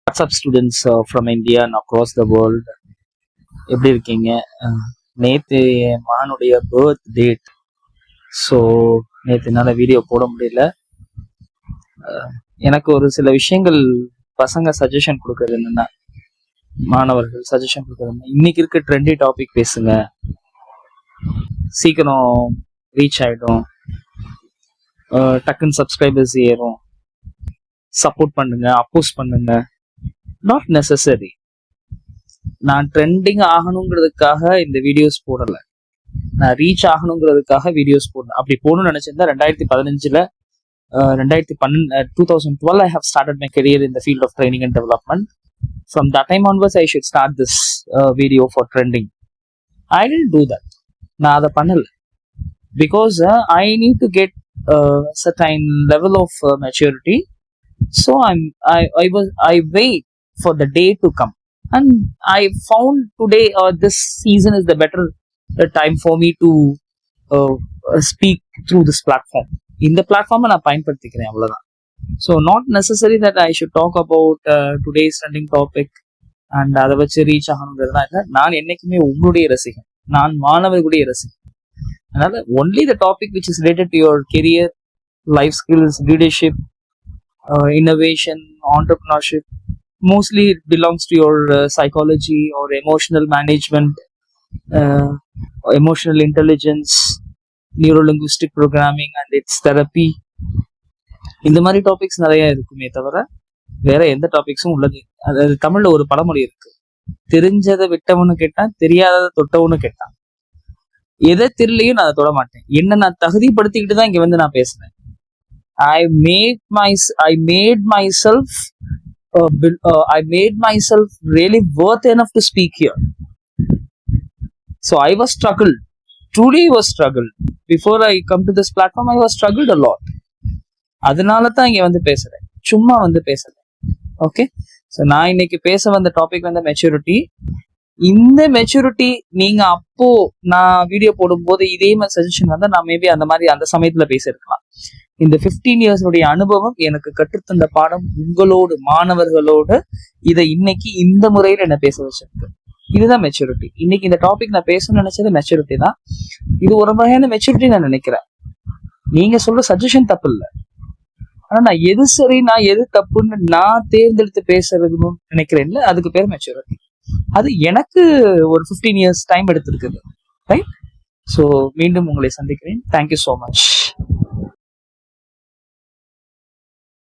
WhatsApp students from India and across the world, எப்படி இருக்கீங்க? நேற்று என் மகனுடைய பர்த் டேட். ஸோ நேற்று என்னால் வீடியோ போட முடியல. எனக்கு ஒரு சில விஷயங்கள் பசங்க சஜஷன் கொடுக்குறது என்னன்னா, மாணவர்கள் சஜஷன் கொடுக்குறது, இன்னைக்கு இருக்க ட்ரெண்டி டாபிக் பேசுங்க, சீக்கிரம் ரீச் ஆகிடும், டக்குன்னு சப்ஸ்கிரைபர்ஸ் ஏறும், சப்போர்ட் பண்ணுங்க, அப்போஸ் பண்ணுங்க. Not necessary. நான் ட்ரெண்டிங் ஆகணுங்கிறதுக்காக இந்த வீடியோஸ் போடல, நான் ரீச் ஆகணுங்கிறதுக்காக வீடியோஸ் போடணும். அப்படி போகணும்னு நினைச்சிருந்தா 2015 2012 I have started my career in the field of training and development. From that time onwards I should start this video for trending. I didn't do that. நான் அதை பண்ணல. Because I need to get a certain level of maturity. So I wait for the day to come, and I found today this season is the better time for me to speak through this platform. இந்த பிளாட்ஃபார்மை நான் பயன்படுத்திக்கிறேன், அவ்வளவுதான். So not necessary that I should talk about today's trending topic and அதை வச்சு reach ஆகணுங்கிறதுலாம் இல்லை. நான் என்னைக்குமே உங்களுடைய ரசிகன், நான் மாணவர்களுடைய ரசிகன். அதனால only the topic which is related to your career, life skills, leadership, innovation, entrepreneurship, mostly it belongs to your psychology or emotional management, emotional intelligence, neuro-linguistic programming and its therapy. இந்த மாதிரி டாபிக்ஸ் நிறைய இருக்குமே தவிர வேற எந்த டாபிக்ஸும் உள்ளது. அதாவது தமிழ்ல ஒரு பழமொழி இருக்கு, தெரிஞ்சதை விட்டவனு கேட்டான், தெரியாததை தொட்டவனு கேட்டான். எதை தெரியலையும் நான் அதை தொட மாட்டேன். என்ன நான் தகுதிப்படுத்திக்கிட்டு தான் இங்க வந்து நான் பேசுறேன். I made myself really worth enough to speak here. So I was truly was struggled. Before I come to this platform, I was struggled a lot. அதனால தான் இங்க வந்து பேசுறேன், சும்மா வந்து பேசுறேன். ஓகே, ஸோ நான் இன்னைக்கு பேச வந்த டாபிக் வந்து மெச்சூரிட்டி. இந்த மெச்சூரிட்டி நீங்க அப்போ நான் வீடியோ போடும்போது இதே மாதிரி சஜஷன் வந்தா நான் மேபி அந்த மாதிரி அந்த சமயத்துல பேசியிருக்கலாம். இந்த 15 years அனுபவம் எனக்கு கற்றுத்தந்த பாடம் உங்களோடு, மாணவர்களோடு இதை இன்னைக்கு இந்த முறையில என்ன பேச வச்சிருக்கு. இதுதான் மெச்சூரிட்டி. இன்னைக்கு இந்த டாபிக் நான் பேசணும்னு நினைச்சது மெச்சூரிட்டி தான். இது ஒரு வகையான மெச்சூரிட்டி நான் நினைக்கிறேன். நீங்க சொல்ற சஜஷன் தப்பு இல்லை, ஆனா நான் எது சரி நான் எது தப்புன்னு நான் தேர்ந்தெடுத்து பேசுறதுன்னு நினைக்கிறேன்ல, அதுக்கு பேர் மெச்சூரிட்டி. அது எனக்கு ஒரு 15 years டைம் எடுத்திருக்குது. ரைட்? ஸோ மீண்டும் உங்களை சந்திக்கிறேன். Thank you so much.